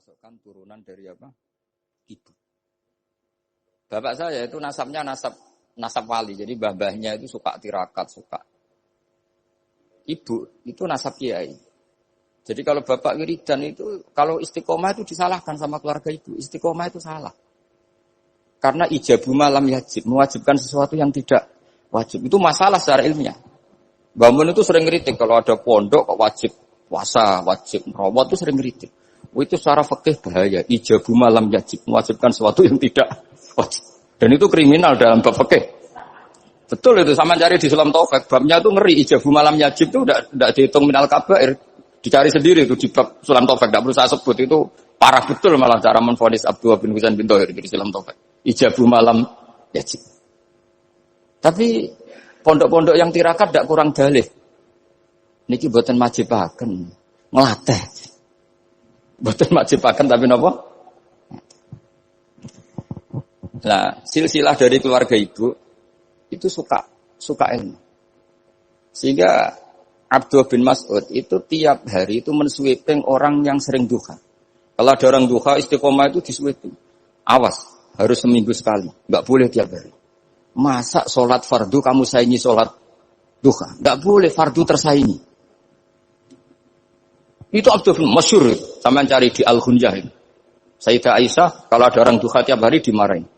memasukkan turunan dari apa? Ibu. Bapak saya itu nasabnya nasab wali, jadi mbah-mbahnya itu suka tirakat, suka. Ibu itu nasab kiai. Jadi kalau bapak wiridan itu, kalau istiqomah itu disalahkan sama keluarga ibu. Istiqomah itu salah. Karena ijabu malam yajib, mewajibkan sesuatu yang tidak wajib. Itu masalah secara ilmiah. Mbah Mun itu sering ngeritik, kalau ada pondok kok wajib puasa, wajib merawat itu sering ngeritik. Itu secara fikih bahaya. Ijabu malam yajib, mewajibkan sesuatu yang tidak wajib. Dan itu kriminal dalam bab fikih. Betul itu, sama cari di Sulam Taufik. Babnya itu ngeri, ijabu malam yajib itu tidak dihitung minal kabair. Dicari sendiri itu di bab Sulam Taufik, tidak perlu saya sebut. Itu parah betul malah cara menvonis Abdullah bin Husain bin Thohir di Sulam Taufik. Ijabu malam yajib. Tapi pondok-pondok yang tirakat tidak kurang dalih. Niki boten majibaken, ngelatih. Boten majibaken tapi napa? Nah, silsilah dari keluarga ibu itu suka ilmu. Sehingga Abdullah bin Mas'ud itu tiap hari itu mensweeping orang yang sering duha. Kalau ada orang duha istiqomah itu disweeping. Awas, harus seminggu sekali, enggak boleh tiap hari. Masa sholat fardu kamu saingi sholat duha? Enggak boleh, fardu tersaingi. Itu Abdullah bin masyhur, sampean cari di Al-Ghunjah ini. Sayyidah Aisyah kalau ada orang duha tiap hari dimarahin.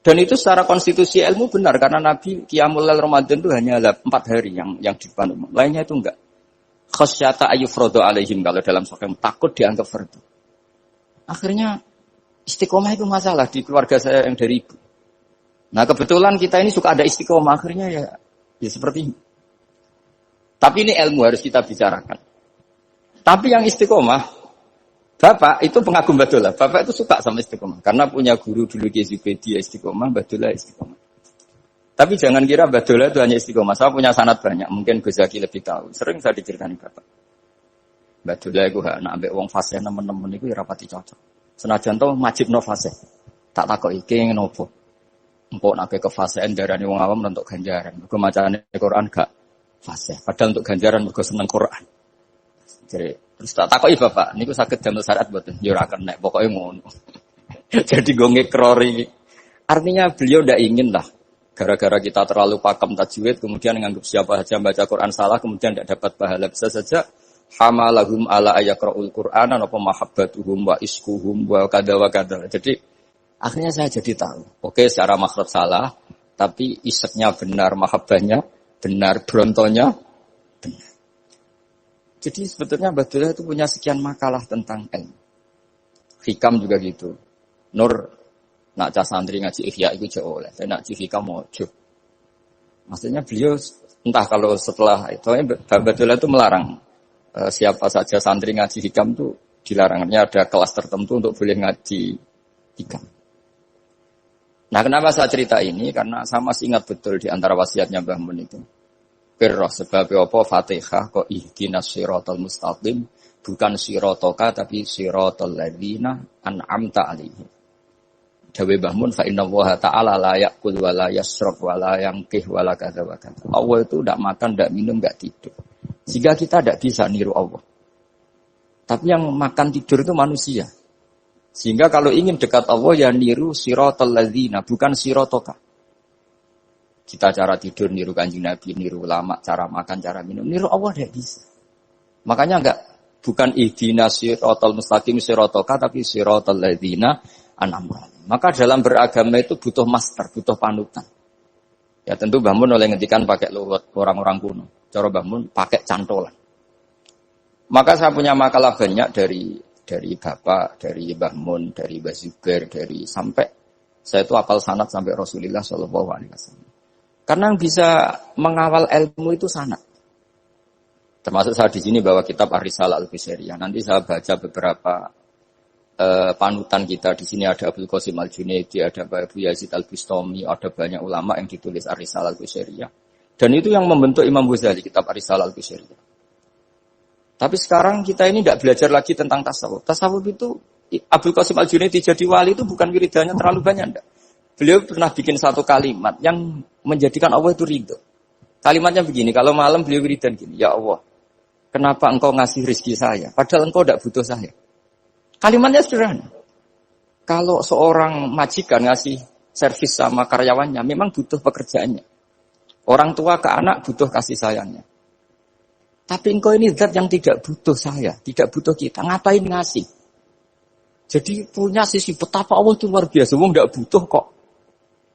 Dan itu secara konstitusi ilmu benar karena Nabi Qiyamul Lail Ramadan itu hanya 4 hari yang di depan umum. Lainnya itu enggak. Khasyata ayyufradu alaihim kalau dalam sahih takut dianggap fardu. Akhirnya istiqomah itu masalah di keluarga saya yang dari ibu. Nah, kebetulan kita ini suka ada istiqomah akhirnya ya seperti ini. Tapi ini ilmu harus kita bicarakan. Tapi yang istiqomah Bapak itu pengagum Badullah. Bapak itu suka sama istiqomah. Karena punya guru dulu Gezibedi istiqomah, Badullah istiqomah. Tapi jangan kira Badullah itu hanya istiqomah. Saya punya sanad banyak. Mungkin Gus Zaki lebih tahu. Sering saya diceritakan Bapak. Badullah itu nak ambek wong fasih teman-teman itu rapati cocok. Senajan to majibno fasih. Tak takoki kenging nopo. Empuk nak ke fasihan darani wong awam untuk ganjaran. Mergo macane Quran gak fasih. Padahal untuk ganjaran mergo seneng Quran. Jadi terus tak takoki Bapak, niku saged damel syariat mboten? Ya ora kenek, pokoke ngono. Jadi go ngekrori. Artinya beliau ndak ingin lah gara-gara kita terlalu pakem tajwid kemudian menganggap siapa saja baca Quran salah kemudian tidak dapat pahala. Bisa saja hamalahum ala ayaqraul Qur'ana apa mahabbatuhum wa iskuhum wa kada wa kada. Jadi akhirnya saya jadi tahu. Oke, secara makhraj salah, tapi iseknya benar, mahabbahnya benar, brontonya benar. Jadi sebetulnya Badullah itu punya sekian makalah tentang ilmu. Hikam juga gitu. Nur nak cah santri ngaji Ihya itu jauh oleh. Saya nak ngaji Hikam mojok. Maksudnya beliau entah kalau setelah itu Badullah itu melarang siapa saja santri ngaji Hikam itu dilarangnya ada kelas tertentu untuk boleh ngaji Hikam. Nah, kenapa saya cerita ini? Karena saya masih ingat betul di antara wasiatnya Mbah Mun itu. Pirroh sebab apa Fatihah kok ihdinas siratal mustaqim bukan siratoka tapi siratal ladzina an'amta alaihim. Dawe Mbah Mun fa innallaha ta'ala la ya'kul wa la yashrab wa la yanqih wa la kadza wa kadza. Allah itu enggak makan, enggak minum, enggak tidur. Sehingga kita enggak bisa niru Allah. Tapi yang makan tidur itu manusia. Sehingga kalau ingin dekat Allah ya niru siratal ladzina bukan siratoka. Kita cara tidur niru Kanjeng Nabi, niru ulama, cara makan, cara minum, niru Allah tidak bisa. Makanya bukan ihdinas siratal mustaqim siratoka tapi siratal ladzina an'amta. Maka dalam beragama itu butuh master, butuh panutan. Ya tentu Mbah Mun oleh ngendikan pakai luwet orang-orang kuno. Cara Mbah Mun pakai cantolan. Maka saya punya makalah banyak dari Bapak, dari Mbah Mun, dari Mbah Zubair, dari sampai saya itu hafal sanad sampai Rasulullah sallallahu alaihi wasallam. Karena yang bisa mengawal ilmu itu sanad. Termasuk saya di sini bawa kitab Ar-Risalah Al-Qusairiyah. Nanti saya baca beberapa panutan kita. Di sini ada Abdul Qasim Al-Junaidi, ada Abu Yazid Al-Bustami, ada banyak ulama yang ditulis Ar-Risalah Al-Qusairiyah. Dan itu yang membentuk Imam Ghazali, kitab Ar-Risalah Al-Qusairiyah. Tapi sekarang kita ini tidak belajar lagi tentang tasawuf. Tasawuf itu Abdul Qasim Al-Junaidi jadi wali itu bukan wiridannya terlalu banyak, enggak. Beliau pernah bikin satu kalimat yang menjadikan Allah itu ridho. Kalimatnya begini, kalau malam beliau wiridan gini, ya Allah, kenapa engkau ngasih rezeki saya? Padahal engkau tidak butuh saya. Kalimatnya sederhana. Kalau seorang majikan ngasih servis sama karyawannya, memang butuh pekerjaannya. Orang tua ke anak butuh kasih sayangnya. Tapi engkau ini zat yang tidak butuh saya, tidak butuh kita. Ngapain ngasih? Jadi punya sisi betapa Allah itu luar biasa. Wong tidak butuh kok.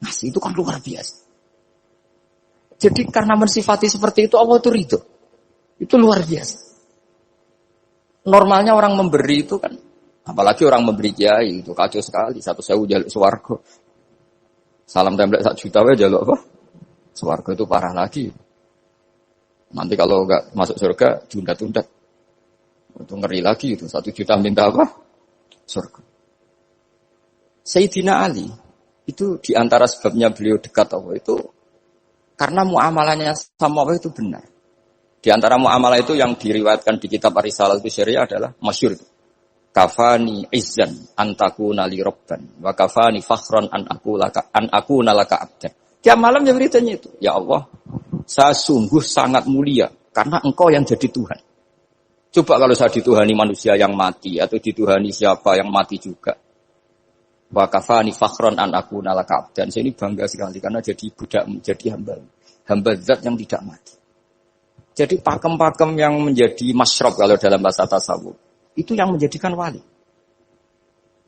Ngasih itu kan luar biasa. Jadi karena mensifati seperti itu Allah itu ridho. Itu luar biasa. Normalnya orang memberi itu kan, apalagi orang memberi kiai itu kacau sekali. 1.000 jaluk swarga. Salam template 1 juta aja jaluk apa? Swarga itu parah lagi. Nanti kalau enggak masuk surga, tunda-tunda. Itu ngeri lagi itu. 1 juta minta apa? Surga. Sayyidina Ali, itu diantara sebabnya beliau dekat Allah itu, karena muamalahnya sama Allah itu benar. Di antara muamalah itu yang diriwayatkan di kitab Ar-Risalah itu syariah adalah masyhur. Kafani izzan antakuna li rabban wa kafani fakhran an aku nalaka abdan. Tiap malam ya beritanya itu. Ya Allah, saya sungguh sangat mulia karena engkau yang jadi Tuhan. Coba kalau saya dituhani manusia yang mati atau dituhani siapa yang mati juga. Wa kafani fakhran an aku nalaka abdan. Saya ini bangga sekali karena jadi budak, jadi hamba zat yang tidak mati. Jadi pakem-pakem yang menjadi masyrab kalau dalam bahasa tasawuf itu yang menjadikan wali.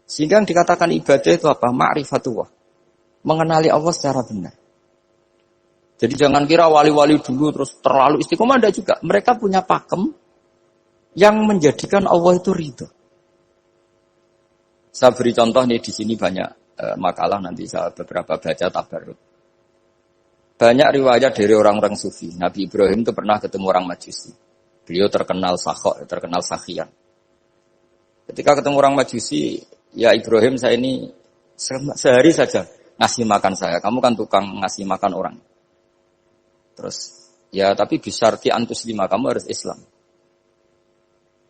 Sehingga yang dikatakan ibadah itu apa? Ma'rifatullah. Mengenali Allah secara benar. Jadi jangan kira wali-wali dulu terus terlalu istiqomah, ada juga. Mereka punya pakem yang menjadikan Allah itu ridho. Saya beri contoh nih, di sini banyak makalah, nanti saya beberapa baca tabarruk. Banyak riwayat dari orang-orang sufi. Nabi Ibrahim itu pernah ketemu orang Majusi. Beliau terkenal sakhok, terkenal sakhian. Ketika ketemu orang Majusi, ya Ibrahim, saya ini sehari saja ngasih makan saya. Kamu kan tukang ngasih makan orang. Terus, ya tapi bisyarti antus lima, kamu harus Islam.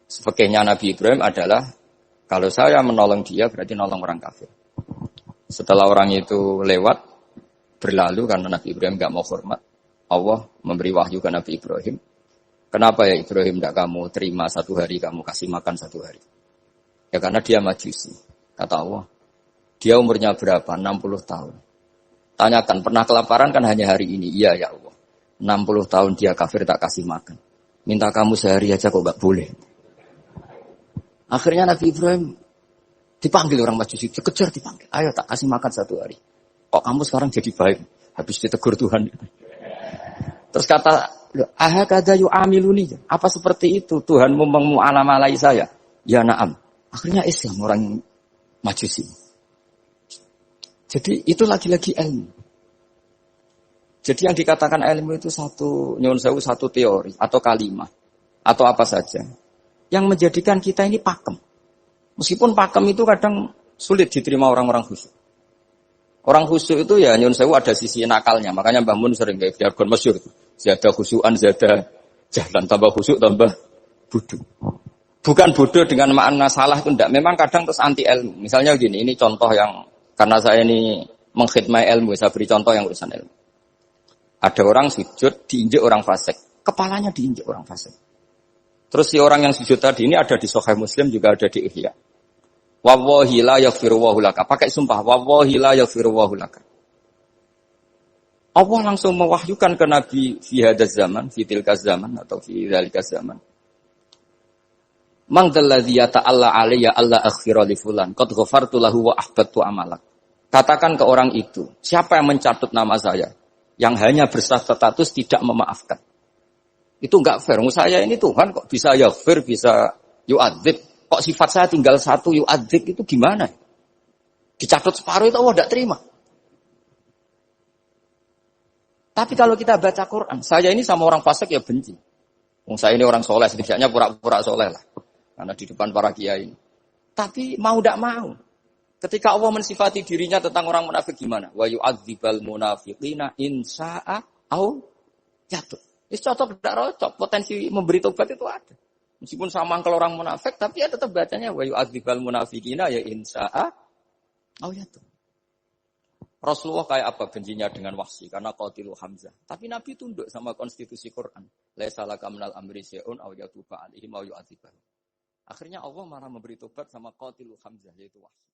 Sebagainya Nabi Ibrahim adalah, kalau saya menolong dia berarti nolong orang kafir. Setelah orang itu lewat, berlalu karena Nabi Ibrahim gak mau hormat, Allah memberi wahyu ke Nabi Ibrahim. Kenapa ya Ibrahim gak kamu terima 1 hari, kamu kasih makan 1 hari? Ya karena dia Majusi. Kata Allah, dia umurnya berapa? 60 tahun. Tanyakan, pernah kelaparan kan hanya hari ini? Iya ya Allah. 60 tahun dia kafir tak kasih makan. Minta kamu sehari aja kok gak boleh. Akhirnya Nabi Ibrahim dipanggil orang Majusi, dikejar dipanggil. Ayo tak kasih makan 1 hari. Kok kamu sekarang jadi baik? Habis ditegur Tuhan. Terus kata, ahakada yu'amiluni. Apa seperti itu? Tuhanmu mengu'alamalai saya. Ya na'am. Akhirnya Islam orang Majusi. Jadi itu lagi-lagi ilmu. Jadi yang dikatakan ilmu itu satu teori atau kalimat atau apa saja yang menjadikan kita ini pakem. Meskipun pakem itu kadang sulit diterima orang-orang khusyuk. Orang khusyuk itu ya nyun sewu ada sisi nakalnya. Makanya Mbah Mun sering kayak jargon masyhur itu. Zada khusyuan, zada jalan, tambah khusyuk, tambah bodoh. Bukan bodoh dengan makna salah itu enggak. Memang kadang terus anti ilmu. Misalnya gini, ini contoh yang karena saya ini mengkhidmati ilmu, saya beri contoh yang urusan ilmu. Ada orang sujud diinjek orang fasik, kepalanya diinjek orang fasik. Terus si orang yang sujud tadi ini ada di Sahih Muslim, juga ada di Ihya. Wallahi la yaghfirullahu laka. Pakai sumpah, wallahi la yaghfirullahu laka. Allah langsung mewahyukan ke Nabi fi hadzal zaman, fi tilka zaman atau fi dzalika zaman. Man dzalladzi yata'alla alayya alla aghfira li fulan qad ghafartu lahu wa ahbattu amalak. Katakan ke orang itu, siapa yang mencatut nama saya yang hanya berstatus tidak memaafkan. Itu enggak fair. Saya ini Tuhan kok bisa yaghfir, bisa yu'adzib. Kok sifat saya tinggal 1 yu'adzib itu gimana? Dicatut separuh itu Allah tidak terima. Tapi kalau kita baca Quran, saya ini sama orang fasik ya benci. Saya ini orang soleh, setidaknya pura-pura soleh lah. Karena di depan para kiai. Tapi mau tidak mau. Ketika Allah mensifati dirinya tentang orang munafik gimana? Wa yu'adzibal munafiqina insya'a au yatub. Itu cocok tidak cocok. Potensi memberi tobat itu ada. Meskipun sama kalau orang munafik, tapi ya tetap bacanya wa yu'adzibal munafiqina ya insya'a au yatub. Rasulullah kayak apa bencinya dengan Wahsy karena qatilu Hamzah. Tapi Nabi tunduk sama konstitusi Quran. Laisa laka minal amri syai'un aw yatuba alaihim aw yu'adzibahum. Akhirnya Allah malah memberi tobat sama qatilul Hamzah yaitu Wahsy.